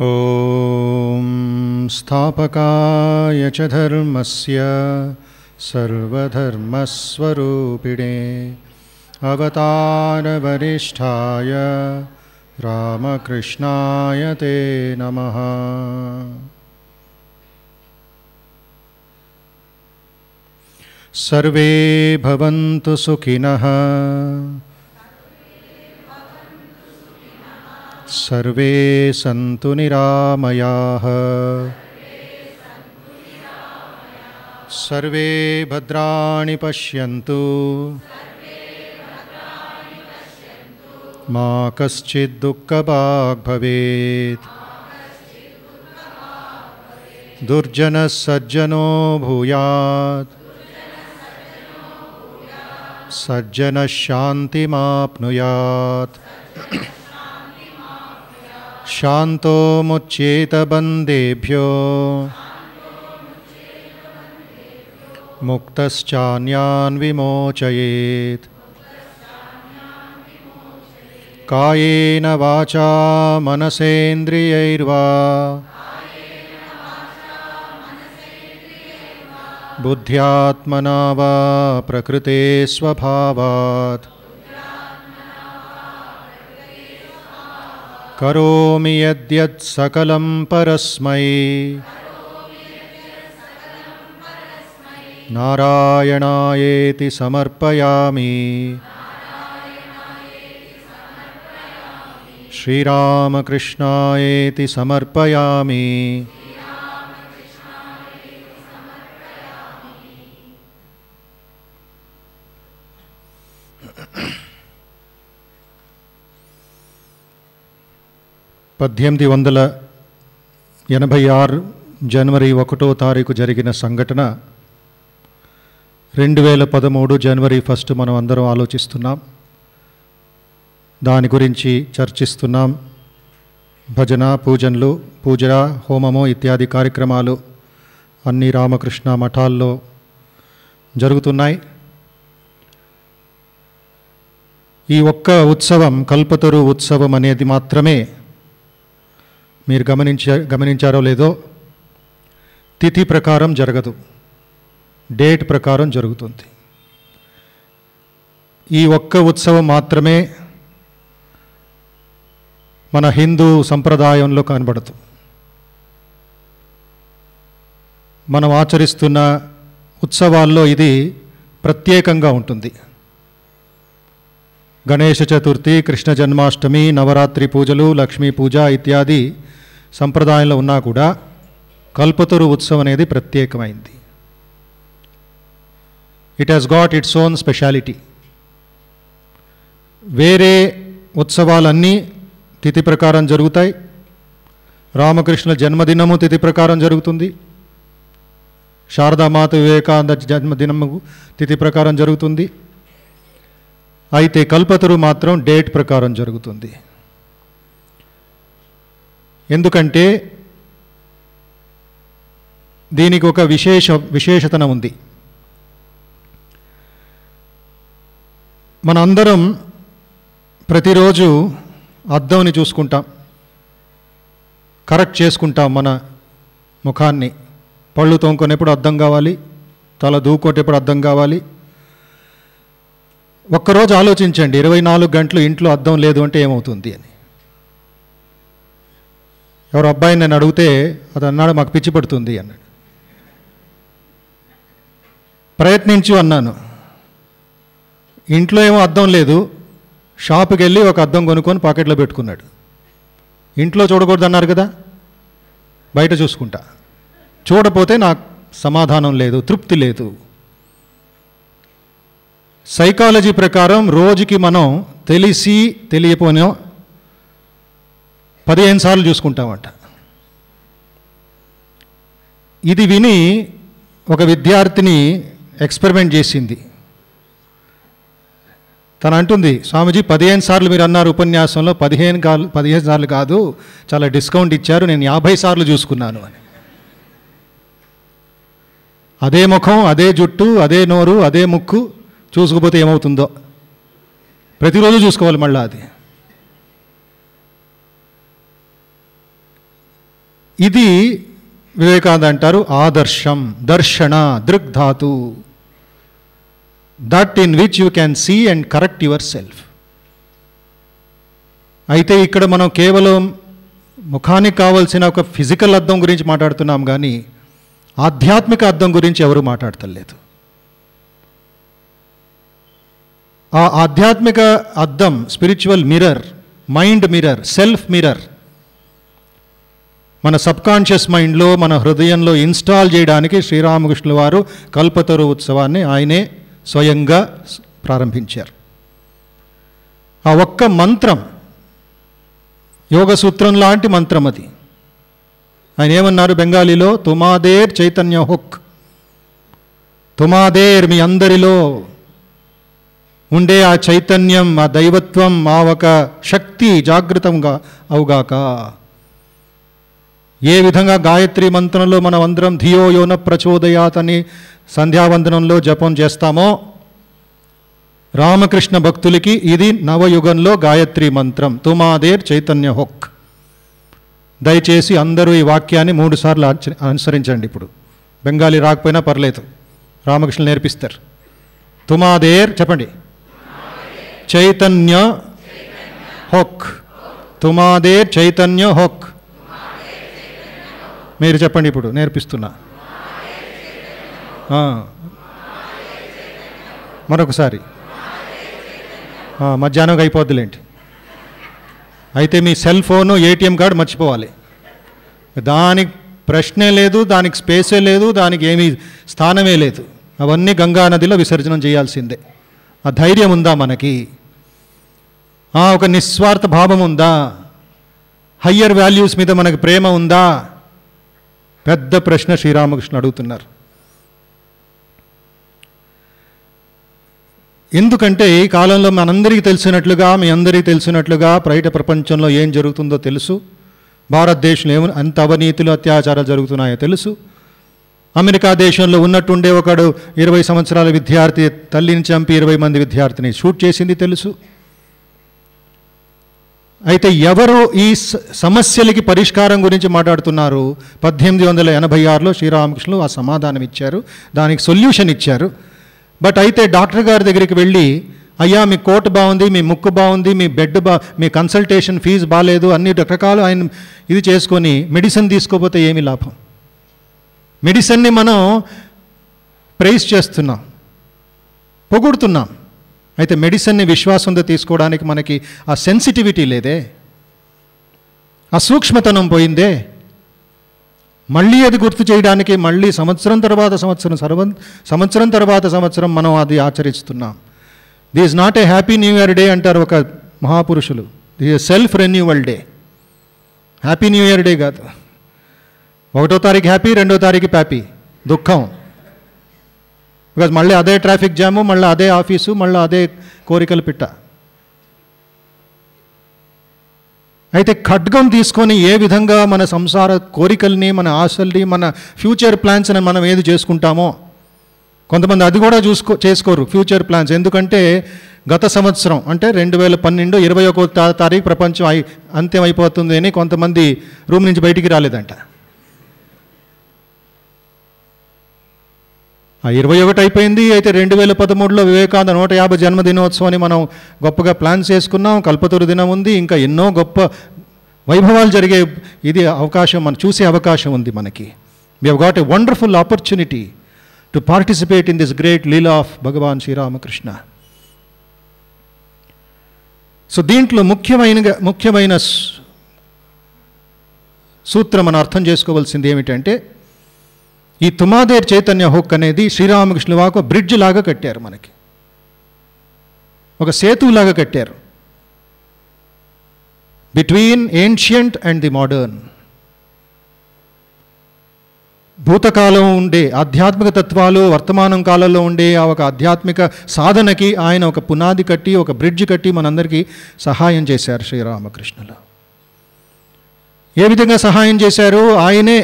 ॐ स्थापकाय च धर्मस्य सर्वधर्मस्वरूपिणे अवतारवरिष्ठाय रामकृष्णाय ते नमः। सर्वे भवन्तु सुखिनः सर्वे सन्तु निरामयाः सर्वे भद्राणि पश्यन्तु मा कश्चित् दुःखभाग् भवेत्। दुर्जनः सज्जनो भूयात् सज्जनः शान्तिमाप्नुयात्। शान्तो मुच्येत बन्देभ्यो मुक्तश्चान्यान् विमोचयेत्। कायेन वाचा मनसेन्द्रियैर्वा बुद्ध्यात्मना वा प्रकृते स्वभावात् करोमि यद्यत् सकलं परस्मै नारायणायेति समर्पयामि। श्रीरामकृष्णायेति समर्पयामि। పద్దెనిమిది 1986 జనవరి 1వ తారీఖు జరిగిన సంఘటన 2013 జనవరి 1 మనం అందరం ఆలోచిస్తున్నాం, దాని గురించి చర్చిస్తున్నాం. భజన, పూజనలు, పూజ, హోమము ఇత్యాది కార్యక్రమాలు అన్ని రామకృష్ణ మఠాల్లో జరుగుతున్నాయి. ఈ ఒక్క ఉత్సవం, కల్పతరు ఉత్సవం అనేది మాత్రమే మీరు గమనించారో లేదో, తిథి ప్రకారం జరగదు, డేట్ ప్రకారం జరుగుతుంది. ఈ ఒక్క ఉత్సవం మాత్రమే మన హిందూ సంప్రదాయంలో కనబడుతుంది. మనం ఆచరిస్తున్న ఉత్సవాల్లో ఇది ప్రత్యేకంగా ఉంటుంది. గణేష చతుర్థి, కృష్ణ జన్మాష్టమి, నవరాత్రి పూజలు, లక్ష్మీ పూజ ఇత్యాది సంప్రదాయంలో ఉన్నా కూడా కల్పతరు ఉత్సవం అనేది ప్రత్యేకమైంది. It has got its own speciality. వేరే ఉత్సవాలన్నీ తిథి ప్రకారం జరుగుతాయి. రామకృష్ణ జన్మదినము తిథి ప్రకారం జరుగుతుంది. శారదామాత వివేకానంద జన్మదినము తిథి ప్రకారం జరుగుతుంది. అయితే కల్పతరు మాత్రం డేట్ ప్రకారం జరుగుతుంది. ఎందుకంటే దీనికి ఒక విశేషతన ఉంది. మనందరం ప్రతిరోజు అద్దంని చూసుకుంటాం, కరెక్ట్ చేసుకుంటాం మన ముఖాన్ని. పళ్ళు తోముకునేప్పుడు అద్దం కావాలి, తల దూకొనేప్పుడు అద్దం కావాలి. ఒక్కరోజు ఆలోచించండి, 24 గంటలు ఇంట్లో అద్దం లేదు అంటే ఏమవుతుంది అని. ఎవరు అబ్బాయిని నేను అడిగితే అది అన్నాడు, మాకు పిచ్చి పడుతుంది అన్నాడు. ప్రయత్నించు అన్నాను. ఇంట్లో ఏమో అద్దం లేదు, షాపుకి వెళ్ళి ఒక అద్దం కొనుక్కొని పాకెట్లో పెట్టుకున్నాడు. ఇంట్లో చూడకూడదు అన్నారు కదా, బయట చూసుకుంటా. చూడపోతే నాకు సమాధానం లేదు, తృప్తి లేదు. సైకాలజీ ప్రకారం రోజుకి మనం తెలిసి తెలియపోయినా 15 సార్లు చూసుకుంటామట. ఇది విని ఒక విద్యార్థిని ఎక్స్పెరిమెంట్ చేసింది. తను అంటుంది, స్వామీజీ 15 సార్లు మీరు అన్నారు ఉపన్యాసంలో, 15 సార్లు కాదు, చాలా డిస్కౌంట్ ఇచ్చారు, నేను 50 సార్లు చూసుకున్నాను అని. అదే ముఖం, అదే జుట్టు, అదే నోరు, అదే ముక్కు, చూసుకుపోతే ఏమవుతుందో. ప్రతిరోజు చూసుకోవాలి మళ్ళీ. అది ఇది వివేకానంద అంటారు ఆదర్శం, దర్శన, దృగ్ధాతు, that in which you can see and correct yourself. అయితే ఇక్కడ మనం కేవలం ముఖానికి కావలసిన ఒక ఫిజికల్ అద్దం గురించి మాట్లాడుతున్నాం కానీ ఆధ్యాత్మిక అద్దం గురించి ఎవరు మాట్లాడతలేదు. ఆ ఆధ్యాత్మిక అద్దం, spiritual mirror, mind mirror, self mirror మన సబ్కాన్షియస్ మైండ్లో, మన హృదయంలో ఇన్స్టాల్ చేయడానికి శ్రీరామకృష్ణుల వారు కల్పతరు ఉత్సవాన్ని ఆయనే స్వయంగా ప్రారంభించారు. ఆ ఒక్క మంత్రం యోగ సూత్రం లాంటి మంత్రం అది. ఆయన ఏమన్నారు బెంగాలీలో? తుమాదేర్ చైతన్య హుక్. తుమాదేర్, మీ అందరిలో ఉండే ఆ చైతన్యం, ఆ దైవత్వం, ఆ ఒక శక్తి జాగృతంగా అవుగాక. ఏ విధంగా గాయత్రి మంత్రంలో మనం అందరం ధియో యోన ప్రచోదయాత్ అని సంధ్యావందనంలో జపం చేస్తామో, రామకృష్ణ భక్తులకి ఇది నవయుగంలో గాయత్రి మంత్రం, తుమాదేర్ చైతన్య హుక్. దయచేసి అందరూ ఈ వాక్యాన్ని 3 సార్లు అనుసరించండి. ఇప్పుడు బెంగాలీ రాకపోయినా పర్లేదు, రామకృష్ణ నేర్పిస్తారు. తుమాదేర్ చెప్పండి, చైతన్య హుక్. తుమాదేర్ చైతన్య హుక్. మీరు చెప్పండి, ఇప్పుడు నేర్పిస్తున్నా. మరొకసారి. మధ్యాహ్నం అయిపోద్దులేంటి. అయితే మీ సెల్ ఫోను, ఏటీఎం కార్డు మర్చిపోవాలి. దానికి ప్రశ్నే లేదు, దానికి స్పేసే లేదు, దానికి ఏమీ స్థానమే లేదు. అవన్నీ గంగా నదిలో విసర్జనం చేయాల్సిందే. ఆ ధైర్యం ఉందా మనకి? ఒక నిస్వార్థ భావం ఉందా? హయ్యర్ వాల్యూస్ మీద మనకు ప్రేమ ఉందా? పెద్ద ప్రశ్న శ్రీరామకృష్ణ అడుగుతున్నారు. ఎందుకంటే ఈ కాలంలో మనందరికీ తెలిసినట్లుగా, మీ అందరికీ తెలిసినట్లుగా బయట ప్రపంచంలో ఏం జరుగుతుందో తెలుసు. భారతదేశంలో ఎంత అవినీతులు, అత్యాచారాలు జరుగుతున్నాయో తెలుసు. అమెరికా దేశంలో ఉన్నట్టుండే ఒకడు 20 సంవత్సరాల విద్యార్థి తల్లిని చంపి 20 మంది విద్యార్థిని షూట్ చేసింది తెలుసు. అయితే ఎవరు ఈ సమస్యలకి పరిష్కారం గురించి మాట్లాడుతున్నారు? 1886లో శ్రీరామకృష్ణులు ఆ సమాధానం ఇచ్చారు, దానికి సొల్యూషన్ ఇచ్చారు. బట్ అయితే డాక్టర్ గారి దగ్గరికి వెళ్ళి, అయ్యా మీ కోట్ బాగుంది, మీ ముక్కు బాగుంది, మీ బెడ్ మీ కన్సల్టేషన్ ఫీజు బాగాలేదు, అన్ని రకరకాలు ఆయన ఇది చేసుకొని మెడిసిన్ తీసుకోకపోతే ఏమి లాభం? మెడిసిన్ని మనం ప్రైజ్ చేస్తున్నాం, పొగుడుతున్నాం. అయితే మెడిసిన్ని విశ్వాసంతో తీసుకోవడానికి మనకి ఆ సెన్సిటివిటీ లేదే, ఆ సూక్ష్మతనం పోయిందే. మళ్ళీ అది గుర్తు చేయడానికి మళ్ళీ సంవత్సరం తర్వాత సంవత్సరం మనం అది ఆచరిస్తున్నాం. This is not a happy new year day అంటారు ఒక మహాపురుషులు. This is self renewal day. Happy new year day కాదు. 1వ తారీఖు హ్యాపీ, 2వ తారీఖు ప్యాపీ, దుఃఖం. బికాజ్ మళ్ళీ అదే ట్రాఫిక్ జాము, మళ్ళీ అదే ఆఫీసు, మళ్ళీ అదే కోరికలు పిట్ట. అయితే ఖడ్గం తీసుకొని ఏ విధంగా మన సంసార కోరికల్ని, మన ఆశల్ని, మన ఫ్యూచర్ ప్లాన్స్ని మనం ఏది చేసుకుంటామో, కొంతమంది అది కూడా చేసుకోరు ఫ్యూచర్ ప్లాన్స్. ఎందుకంటే గత సంవత్సరం అంటే 2012 21వ తారీఖు ప్రపంచం అంత్యం అయిపోతుంది అని కొంతమంది రూమ్ నుంచి బయటికి రాలేదంట. ఆ 21 అయిపోయింది. అయితే 2013లో వివేకానంద 150 జన్మదినోత్సవాన్ని మనం గొప్పగా ప్లాన్ చేసుకున్నాం. కల్పతరు దినం ఉంది, ఇంకా ఎన్నో గొప్ప వైభవాలు జరిగే ఇది అవకాశం మనం చూసే అవకాశం ఉంది మనకి. We have got a wonderful opportunity to participate in this great Leela of Bhagavan Sri Ramakrishna. So దీంట్లో ముఖ్యమైన సూత్రం మనం అర్థం చేసుకోవాల్సింది ఏమిటంటే, ఈ తుమాదేర్ చైతన్య హుక్ అనేది శ్రీరామకృష్ణుల వారు బ్రిడ్జ్ లాగా కట్టారు, మనకి ఒక సేతులాగా కట్టారు between ancient and the modern. భూతకాలం ఉండే ఆధ్యాత్మిక తత్వాలు, వర్తమానం కాలంలో ఉండే ఆ ఒక ఆధ్యాత్మిక సాధనకి ఆయన ఒక పునాది కట్టి, ఒక బ్రిడ్జ్ కట్టి మనందరికీ సహాయం చేశారు శ్రీరామకృష్ణులు. ఏ విధంగా సహాయం చేశారు? ఆయనే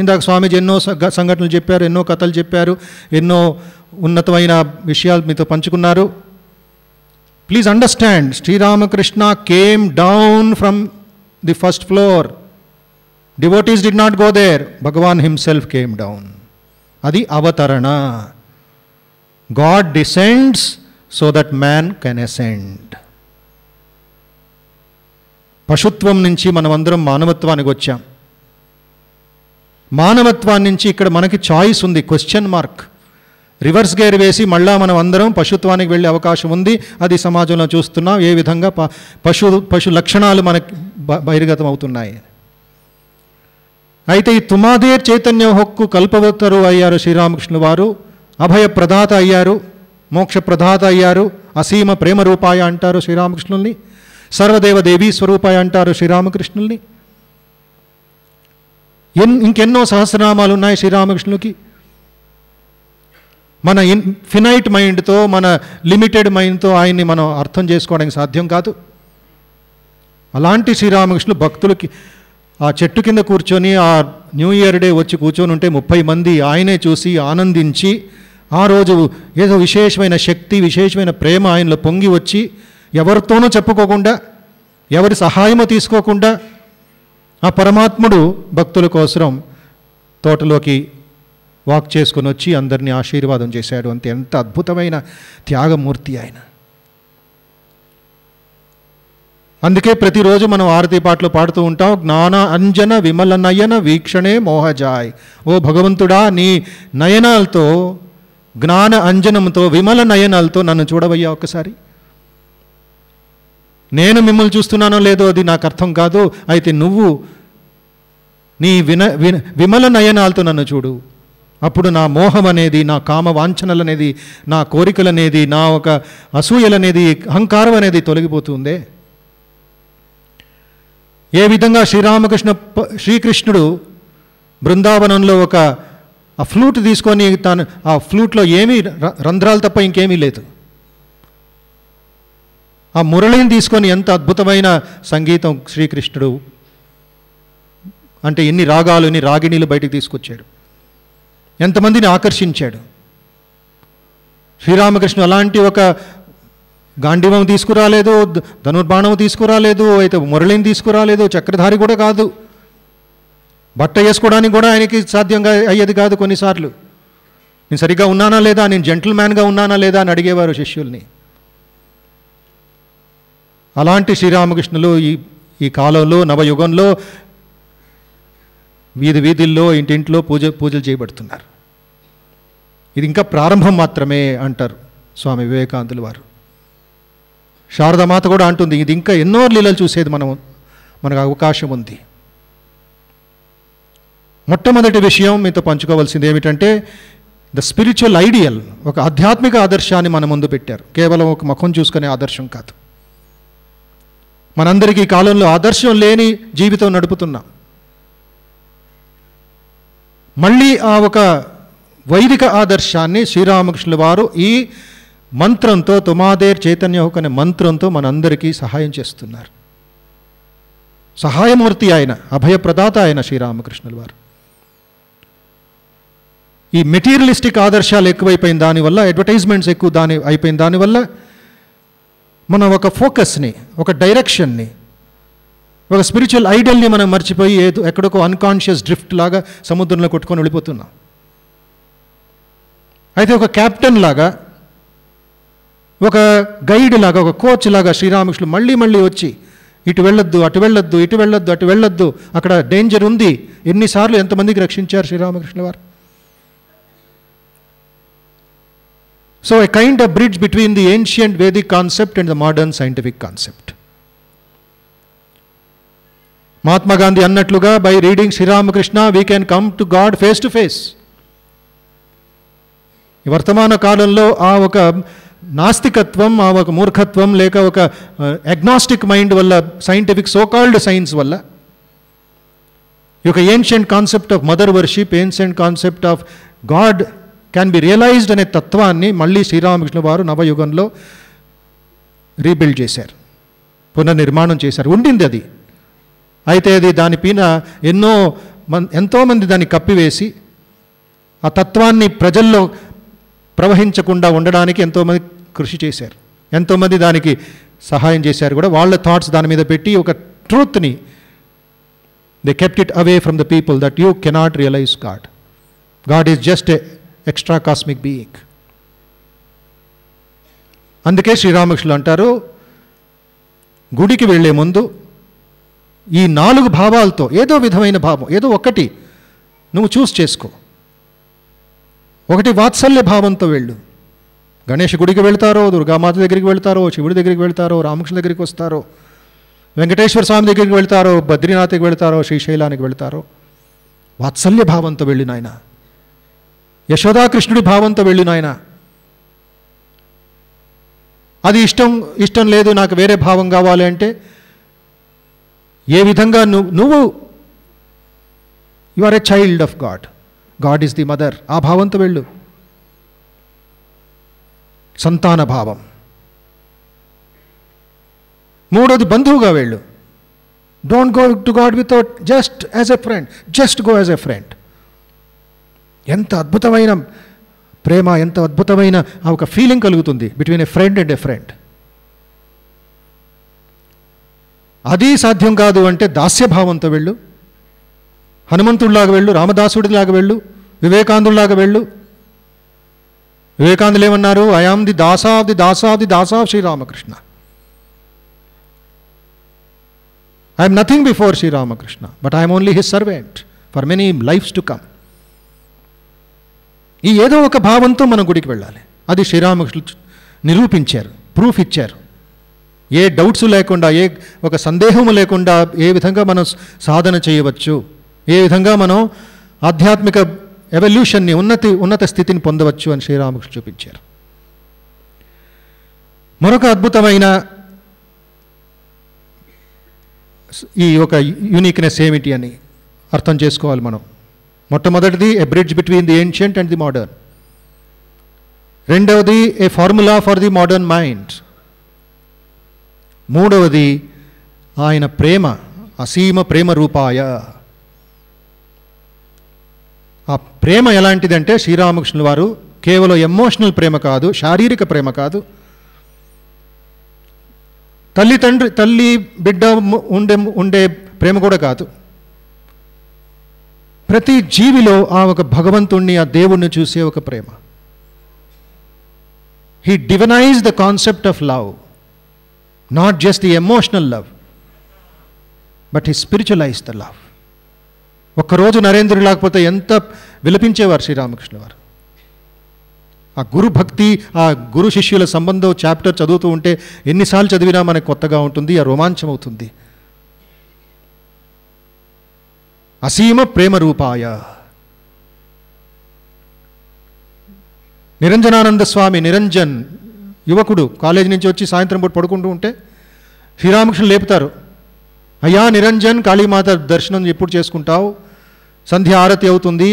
ఇందాక స్వామీజీ ఎన్నో సంఘటనలు చెప్పారు, ఎన్నో కథలు చెప్పారు, ఎన్నో ఉన్నతమైన విషయాలు మీతో పంచుకున్నారు. Please understand, Sri Ramakrishna came down from the first floor devotees did not go there, Bhagavan himself came down. అది అవతరణ. God డిసెండ్స్ so that man can ascend. పశుత్వం నుంచి మనమందరం మానవత్వానికి వచ్చాం. మానవత్వాన్ని నుంచి ఇక్కడ మనకి చాయిస్ ఉంది, క్వశ్చన్ మార్క్. రివర్స్ గేర్ వేసి మళ్ళా మనం అందరం పశుత్వానికి వెళ్ళే అవకాశం ఉంది. అది సమాజంలో చూస్తున్నాం, ఏ విధంగా పశు లక్షణాలు మనకి బహిర్గతం అవుతున్నాయి. అయితే ఈ తుమాదేర్ చైతన్య హక్కు కల్పవతరు అయ్యారు శ్రీరామకృష్ణుల వారు. అభయ ప్రదాత అయ్యారు, మోక్ష ప్రదాత అయ్యారు. అసీమ ప్రేమ రూపాయ అంటారు శ్రీరామకృష్ణుల్ని. సర్వదేవ దేవీ స్వరూపాయ అంటారు శ్రీరామకృష్ణుల్ని. ఇంకెన్నో సహస్రనామాలు ఉన్నాయి శ్రీరామకృష్ణులకి. మన ఫినైట్ మైండ్తో, మన లిమిటెడ్ మైండ్తో ఆయన్ని మనం అర్థం చేసుకోవడానికి సాధ్యం కాదు. అలాంటి శ్రీరామకృష్ణులు భక్తులకి ఆ చెట్టు కింద కూర్చొని ఆ న్యూ ఇయర్ డే వచ్చి కూర్చొని ఉంటే 30 మంది ఆయనే చూసి ఆనందించి, ఆ రోజు ఏదో విశేషమైన శక్తి, విశేషమైన ప్రేమ ఆయనలో పొంగి వచ్చి, ఎవరితోనూ చెప్పుకోకుండా, ఎవరి సహాయమో తీసుకోకుండా ఆ పరమాత్ముడు భక్తుల కోసం తోటలోకి వాక్ చేసుకొని వచ్చి అందరినీ ఆశీర్వాదం చేశాడు. అంతే, ఎంత అద్భుతమైన త్యాగమూర్తి ఆయన. అందుకే ప్రతిరోజు మనం ఆరతి పాటలు పాడుతూ ఉంటాం, జ్ఞాన అంజన విమల నయన వీక్షణే మోహజాయ్. ఓ భగవంతుడా, నీ నయనాలతో, జ్ఞాన అంజనంతో, విమల నయనాలతో నన్ను చూడవయ్యా ఒక్కసారి. నేను మిమ్మల్ని చూస్తున్నానో లేదో అది నాకు అర్థం కాదు, అయితే నువ్వు నీ విమల నయనాలతో నన్ను చూడు. అప్పుడు నా మోహం అనేది, నా కామ వాంఛనలు అనేది, నా కోరికలు అనేది, నా ఒక అసూయలనేది, అహంకారం అనేది తొలగిపోతుందే. ఏ విధంగా శ్రీకృష్ణుడు బృందావనంలో ఆ ఫ్లూట్ తీసుకొని ఆ ఫ్లూట్లో ఏమీ రంధ్రాలు తప్ప ఇంకేమీ లేదు. ఆ మురళిని తీసుకొని ఎంత అద్భుతమైన సంగీతం శ్రీకృష్ణుడు, అంటే ఎన్ని రాగాలు, ఎన్ని రాగిణీలు బయటికి తీసుకొచ్చాడు, ఎంతమందిని ఆకర్షించాడు. శ్రీరామకృష్ణుడు అలాంటి ఒక గాంధీవం తీసుకురాలేదు, ధనుర్బాణం తీసుకురాలేదు, అయితే మురళిని తీసుకురాలేదు, చక్రధారి కూడా కాదు. బట్ట వేసుకోవడానికి కూడా ఆయనకి సాధ్యంగా అయ్యేది కాదు. కొన్నిసార్లు నేను సరిగ్గా ఉన్నానా లేదా, నేను జెంటిల్మ్యాన్గా ఉన్నానా లేదా అని అడిగేవారు శిష్యుల్ని. అలాంటి శ్రీరామకృష్ణులు ఈ కాలంలో, నవయుగంలో వీధుల్లో, ఇంటింట్లో పూజలు చేయబడుతున్నారు. ఇది ఇంకా ప్రారంభం మాత్రమే అంటారు స్వామి వివేకానందుల వారు. శారదామాత కూడా అంటుంది, ఇది ఇంకా ఎన్నో లీలలు చూసేది మనకు అవకాశం ఉంది. మొట్టమొదటి విషయం మీతో పంచుకోవాల్సింది ఏమిటంటే, ద స్పిరిచువల్ ఐడియల్, ఒక ఆధ్యాత్మిక ఆదర్శాన్ని మన ముందు పెట్టారు. కేవలం ఒక ముఖం చూసుకునే ఆదర్శం కాదు. మనందరికీ ఈ కాలంలో ఆదర్శం లేని జీవితం నడుపుతున్నాం. మళ్ళీ ఆ ఒక వైదిక ఆదర్శాన్ని శ్రీరామకృష్ణుల వారు ఈ మంత్రంతో, తుమాదేర్ చైతన్య హుక్ అనే మంత్రంతో మనందరికీ సహాయం చేస్తున్నారు. సహాయమూర్తి ఆయన, అభయప్రదాత ఆయన శ్రీరామకృష్ణుల వారు. ఈ మెటీరియలిస్టిక్ ఆదర్శాలు ఎక్కువైపోయిన దానివల్ల, అడ్వర్టైజ్మెంట్స్ ఎక్కువ అయిపోయిన దానివల్ల మనం ఒక ఫోకస్ని, ఒక డైరెక్షన్ని, ఒక స్పిరిచువల్ ఐడియల్ని మనం మర్చిపోయి ఎక్కడికో అన్కాన్షియస్ డ్రిఫ్ట్ లాగా సముద్రంలో కొట్టుకొని వెళ్ళిపోతున్నాం. అయితే ఒక కెప్టెన్ లాగా, ఒక గైడ్ లాగా, ఒక కోచ్ లాగా శ్రీరామకృష్ణులు మళ్ళీ వచ్చి ఇటు వెళ్ళొద్దు, అటు వెళ్ళొద్దు, ఇటు వెళ్ళొద్దు, అటు వెళ్ళొద్దు, అక్కడ డేంజర్ ఉంది. ఎన్నిసార్లు ఎంతమందికి రక్షించారు శ్రీరామకృష్ణుల వారు. So a kind of bridge between the ancient Vedic concept and the modern scientific concept. Mahatma Gandhi annatluga, by reading Sri Ramakrishna we can come to God face to face. ఈ వర్తమాన కాలంలో ఆ ఒక నాస్తికత్వం, ఆ ఒక మూర్ఖత్వం, లేక ఒక అగ్నాస్టిక్ మైండ్ వల్ల, సైంటిఫిక్ సోకాల్డ్ సైన్స్ వల్ల, ఈ యొక్క ancient concept of mother worship, ancient concept of God can be realised అనే తత్వాన్ని మళ్ళీ శ్రీరామకృష్ణ వారు నవయుగంలో రీబిల్డ్ చేశారు, పునర్నిర్మాణం చేశారు. ఉండింది అది, అయితే అది దానిపైన ఎంతోమంది దాన్ని కప్పివేసి ఆ తత్వాన్ని ప్రజల్లో ప్రవహించకుండా ఉండడానికి ఎంతోమంది కృషి చేశారు, ఎంతోమంది దానికి సహాయం చేశారు కూడా. వాళ్ళ థాట్స్ దాని మీద పెట్టి ఒక ట్రూత్ని, They kept it away from the people that you cannot realize God. God is just a extra cosmic being. అందుకే శ్రీరామకృష్ణులు అంటారు, గుడికి వెళ్ళే ముందు ఈ 4 భావాలతో ఏదో విధమైన భావం, ఏదో ఒకటి నువ్వు చూస్ చేసుకో. ఒకటి వాత్సల్య భావంతో వెళ్ళు. గణేష్ గుడికి వెళ్తారో, దుర్గామాత దగ్గరికి వెళ్తారో, శివుడి దగ్గరికి వెళ్తారో, రామకృష్ణ దగ్గరికి వస్తారో, వెంకటేశ్వర స్వామి దగ్గరికి వెళ్తారో, బద్రీనాథ్కి వెళ్తారో, శ్రీశైలానికి వెళ్తారో, వాత్సల్య భావంతో వెళ్ళి నాయన, యశోదాకృష్ణుడి భావంతో వెళ్ళి నాయన. అది ఇష్టం లేదు, నాకు వేరే భావం కావాలి అంటే ఏ విధంగా నువ్వు you are a child of God, God is the mother, ఆ భావంతో వెళ్ళు. సంతాన భావం. మూడోది బంధువుగా వెళ్ళు. Don't go to God without just as a friend, just go as a friend. ఎంత అద్భుతమైన ప్రేమ, ఎంత అద్భుతమైన ఒక ఫీలింగ్ కలుగుతుంది between a friend and a friend. అది సాధ్యం కాదు అంటే దాస్యభావంతో వెళ్ళు. హనుమంతుడిలాగా వెళ్ళు, రామదాసుడిలాగా వెళ్ళు, వివేకానందుడిలాగా వెళ్ళు. వివేకానందులు ఏమన్నారు? I am the Dasa of the Dasa of the Dasa of Sri Ramakrishna. I am nothing before Sri Ramakrishna, but I'm only his servant for many lifes to come. ఈ ఏదో ఒక భావంతో మనం గుడికి వెళ్ళాలి. అది శ్రీరామకృష్ణులు నిరూపించారు, ప్రూఫ్ ఇచ్చారు. ఏ డౌట్స్ లేకుండా, ఏ ఒక సందేహము లేకుండా ఏ విధంగా మనం సాధన చేయవచ్చు, ఏ విధంగా మనం ఆధ్యాత్మిక ఎవల్యూషన్ని, ఉన్నత స్థితిని పొందవచ్చు అని శ్రీరామకృష్ణ చూపించారు. మరొక అద్భుతమైన ఈ ఒక యూనిక్నెస్ ఏమిటి అని అర్థం చేసుకోవాలి మనం. మొట్టమొదటిది a bridge between the ancient and the modern. రెండవది a formula for the modern mind. మూడవది ఆయన ప్రేమ, అసీమ ప్రేమ రూపాయ. ఆ ప్రేమ ఎలాంటిదంటే శ్రీరామకృష్ణుల వారు కేవలం ఎమోషనల్ ప్రేమ కాదు, శారీరక ప్రేమ కాదు, తల్లి బిడ్డ ఉండే ప్రేమ కూడా కాదు. ప్రతి జీవిలో ఆ ఒక భగవంతుణ్ణి, ఆ దేవుణ్ణి చూసే ఒక ప్రేమ. He divinise the concept of love, not just the emotional love, but he spiritualise the love. ఒక్కరోజు నరేంద్రుడు లేకపోతే ఎంత విలపించేవారు శ్రీరామకృష్ణ వారు. ఆ గురు భక్తి, ఆ గురు శిష్యుల సంబంధం చాప్టర్ చదువుతూ ఉంటే ఎన్నిసార్లు చదివినా మనకు కొత్తగా ఉంటుంది, ఆ రోమాంచం అవుతుంది. అసీమ ప్రేమ రూపాయ. నిరంజనానంద స్వామి, నిరంజన్ యువకుడు కాలేజీ నుంచి వచ్చి సాయంత్రం పూట పడుకుంటూ ఉంటే శ్రీరామకృష్ణ లేపుతారు. అయ్యా నిరంజన్, కాళీమాత దర్శనం ఎప్పుడు చేసుకుంటావు? సంధ్య ఆరతి అవుతుంది,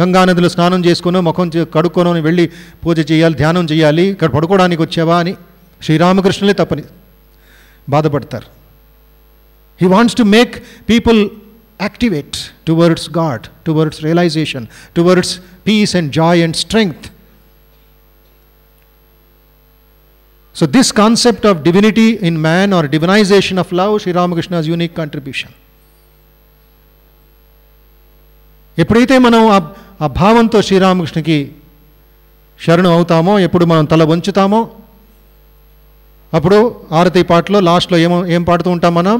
గంగానదిలో స్నానం చేసుకుని ముఖం కడుక్కొని వెళ్ళి పూజ చేయాలి, ధ్యానం చేయాలి, ఇక్కడ పడుకోవడానికి వచ్చావా అని శ్రీరామకృష్ణులే తప్పని బాధపడతారు. He wants to make people activate towards God, towards realisation, towards peace and joy and strength. So this concept of divinity in man or divinization of love, Sri Ramakrishna's unique contribution. ఎప్పుడైతే మనం ఆ భావంతో శ్రీరామకృష్ణకి శరణం అవుతామో, ఎప్పుడు మనం తల వంచుతామో, అప్పుడు ఆరతి పాటలో లాస్ట్లో ఏం పాడుతూ ఉంటాం మనం?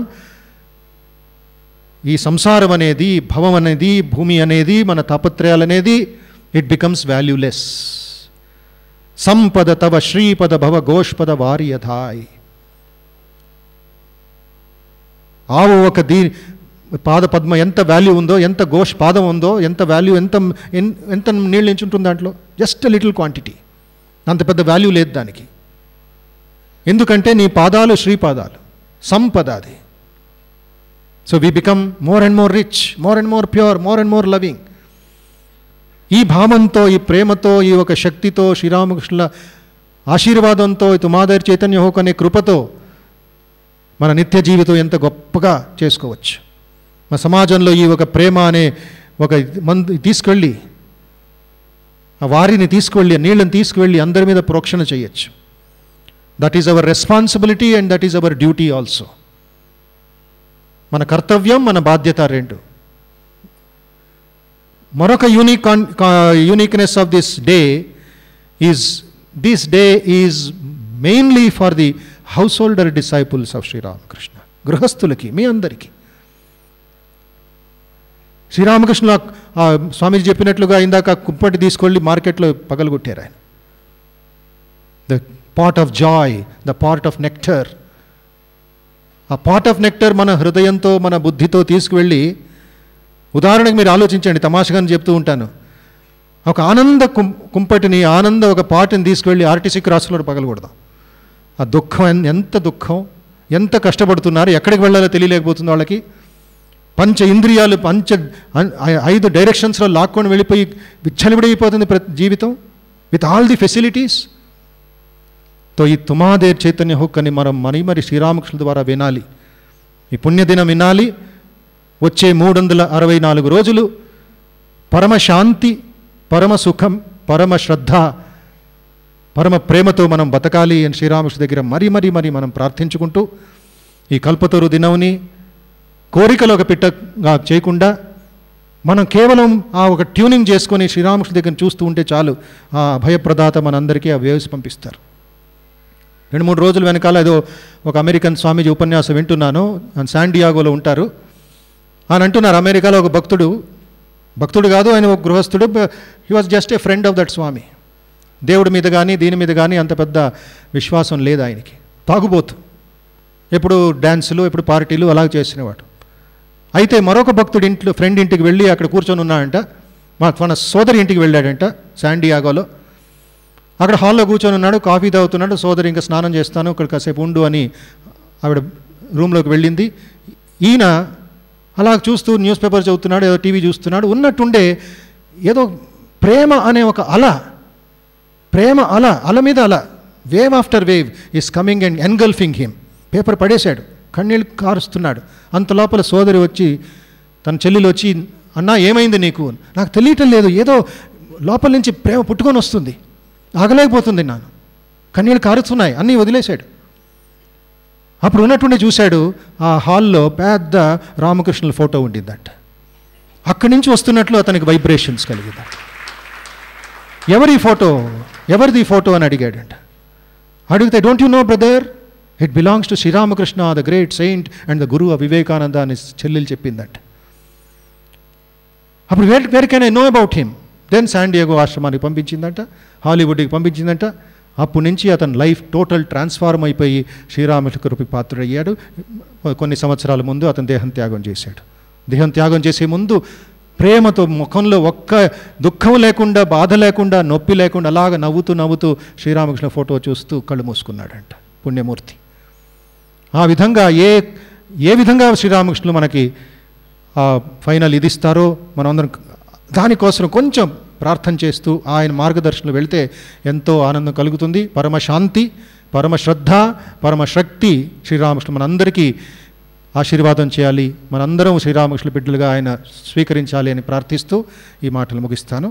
ఈ సంసారం అనేది, భవం అనేది, భూమి అనేది, మన తాపత్రయాలు అనేది, ఇట్ బికమ్స్ వాల్యూలెస్. సంపద తవ శ్రీపద భవ గోష్పద వార్యధాయ్. ఆవు ఒక పాద పద్మ ఎంత వాల్యూ ఉందో, ఎంత గోష్ పాదం ఉందో, ఎంత వాల్యూ, ఎంత నీళ్ళు ఎంచుంటుంది దాంట్లో, జస్ట్ లిటిల్ క్వాంటిటీ, అంత పెద్ద వాల్యూ లేదు దానికి. ఎందుకంటే నీ పాదాలు శ్రీపాదాలు, సంపద అది. So we become more and more rich, more and more pure, more and more loving. ఈ భావంతో, ఈ ప్రేమతో, ఈ ఒక శక్తితో, శ్రీరామకృష్ణుల ఆశీర్వాదంతో, తుమాదరి చైతన్య హోక్ అనే కృపతో మన నిత్య జీవితం ఎంత గొప్పగా చేసుకోవచ్చు. మన సమాజంలో ఈ ఒక ప్రేమ అనే ఒక తీసుకెళ్ళి, ఆ వారిని తీసుకువెళ్ళి, నీళ్ళని తీసుకువెళ్ళి అందరి మీద ప్రోక్షణ చేయొచ్చు. That is our responsibility and that is our duty also. మన కర్తవ్యం, మన బాధ్యత రెండు. మరొక uniqueness of this day is mainly for the house holder disciples of Sri Ramakrishna. గృహస్థులకి, మీ అందరికీ. శ్రీరామకృష్ణ స్వామీజీ చెప్పినట్లుగా ఇందాక కుంపటి తీసుకెళ్ళి మార్కెట్లో పగలగొట్టారు ఆయన. The pot of joy, the pot of nectar. ఆ పాట్ ఆఫ్ నెక్టర్ మన హృదయంతో, మన బుద్ధితో తీసుకువెళ్ళి, ఉదాహరణకు మీరు ఆలోచించండి, తమాషగా చెప్తూ ఉంటాను, ఒక ఆనంద కుంపటిని, ఒక పాటని తీసుకువెళ్ళి ఆర్టీసీ క్రాస్లో పగలకూడదాం. ఆ దుఃఖం, ఎంత దుఃఖం, ఎంత కష్టపడుతున్నారు, ఎక్కడికి వెళ్ళాలో తెలియలేకపోతుంది వాళ్ళకి. పంచ ఇంద్రియాలు 5 డైరెక్షన్స్లో లాక్కొని వెళ్ళిపోయి విచ్చలవిడైపోతుంది జీవితం, విత్ ఆల్ ది ఫెసిలిటీస్. తో ఈ తుమాదేర్ చైతన్య హుక్ అని మనం మరి శ్రీరామకృష్ణ ద్వారా వినాలి. ఈ పుణ్యదినం వినాలి. వచ్చే 364 రోజులు పరమ శాంతి, పరమ సుఖం, పరమ శ్రద్ధ, పరమ ప్రేమతో మనం బతకాలి అని శ్రీరామకృష్ణ దగ్గర మరి మనం ప్రార్థించుకుంటూ, ఈ కల్పతరు దినంని కోరికలు ఒక పిట్టగా చేయకుండా మనం కేవలం ఆ ఒక ట్యూనింగ్ చేసుకొని శ్రీరామకృష్ణ దగ్గర చూస్తూ ఉంటే చాలు. ఆ అభయప్రదాత మనందరికీ ఆ వేవ్స్ పంపిస్తారు. 2-3 రోజుల వెనకాల ఏదో ఒక అమెరికన్ స్వామీజీ ఉపన్యాసం వింటున్నాను. శాండియాగోలో ఉంటారు. ఆయన అంటున్నారు, అమెరికాలో ఒక భక్తుడు కాదు, ఆయన ఒక గృహస్థుడు. He was just a friend of that swami. దేవుడి మీద కానీ దీని మీద కానీ అంత పెద్ద విశ్వాసం లేదు ఆయనకి. తాగుబోతు, ఎప్పుడు డ్యాన్సులు, ఎప్పుడు పార్టీలు అలా చేసినవాడు. అయితే మరొక భక్తుడి ఫ్రెండ్ ఇంటికి వెళ్ళి అక్కడ కూర్చొని ఉన్నాడంట. మన సోదరి ఇంటికి వెళ్ళాడంట శాండియాగోలో. అక్కడ హాల్లో కూర్చొని ఉన్నాడు, కాఫీ తాగుతున్నాడు. సోదరి ఇంకా స్నానం చేస్తాను, ఇక్కడ కాసేపు ఉండు అని ఆవిడ రూమ్లోకి వెళ్ళింది. ఈయన అలా చూస్తూ న్యూస్ పేపర్ చదువుతున్నాడు, ఏదో టీవీ చూస్తున్నాడు. ఉన్నట్టుండే ఏదో ప్రేమ అనే ఒక అల మీద wave after wave is coming and engulfing him. Paper పడేశాడు, కన్నీళ్ళు కారుస్తున్నాడు. అంత లోపల సోదరి వచ్చి, తన చెల్లెలు వచ్చి, అన్నా ఏమైంది నీకు? నాకు తెలియటం లేదు, ఏదో లోపల నుంచి ప్రేమ పుట్టుకొని వస్తుంది, ఆగలేకపోతుంది, నాను కన్నీళ్ళు కారుతున్నాయి, అన్నీ వదిలేశాడు. అప్పుడు ఉన్నట్టుండి చూశాడు, ఆ హాల్లో పెద్ద రామకృష్ణుల ఫోటో ఉండిందంట. అక్కడి నుంచి వస్తున్నట్లు అతనికి వైబ్రేషన్స్ కలిగిందంట. ఎవరిది ఫోటో అని అడిగాడంట. అడిగితే, don't you know brother, it belongs to Sri Ramakrishna, the great Saint and the Guru of Vivekananda అని చెల్లెలు చెప్పిందంట. అప్పుడు where can I know about him? Then San Diego ఆశ్రమానికి పంపించిందంట, హాలీవుడ్కి పంపించిందంట. అప్పటి నుంచి అతని లైఫ్ టోటల్ ట్రాన్స్ఫార్మ్ అయిపోయి శ్రీరామకృష్ణ కృపకి పాత్రుడయ్యాడు. కొన్ని సంవత్సరాల ముందు అతను దేహం త్యాగం చేశాడు. దేహం త్యాగం చేసే ముందు ప్రేమతో, ముఖంలో ఒక్క దుఃఖం లేకుండా, బాధ లేకుండా, నొప్పి లేకుండా అలాగ నవ్వుతూ శ్రీరామకృష్ణ ఫోటో చూస్తూ కళ్ళు మూసుకున్నాడంట. పుణ్యమూర్తి. ఆ విధంగా ఏ విధంగా శ్రీరామకృష్ణులు మనకి ఫైనల్ ఇది ఇస్తారో మనందరం దానికోసం కొంచెం ప్రార్థన చేస్తూ ఆయన మార్గదర్శనలు వెళితే ఎంతో ఆనందం కలుగుతుంది. పరమశాంతి, పరమశ్రద్ధ, పరమశక్తి శ్రీరామకృష్ణ మనందరికీ ఆశీర్వాదం చేయాలి. మనందరం శ్రీరామకృష్ణ బిడ్డలుగా ఆయన స్వీకరించాలి అని ప్రార్థిస్తూ ఈ మాటలు ముగిస్తాను.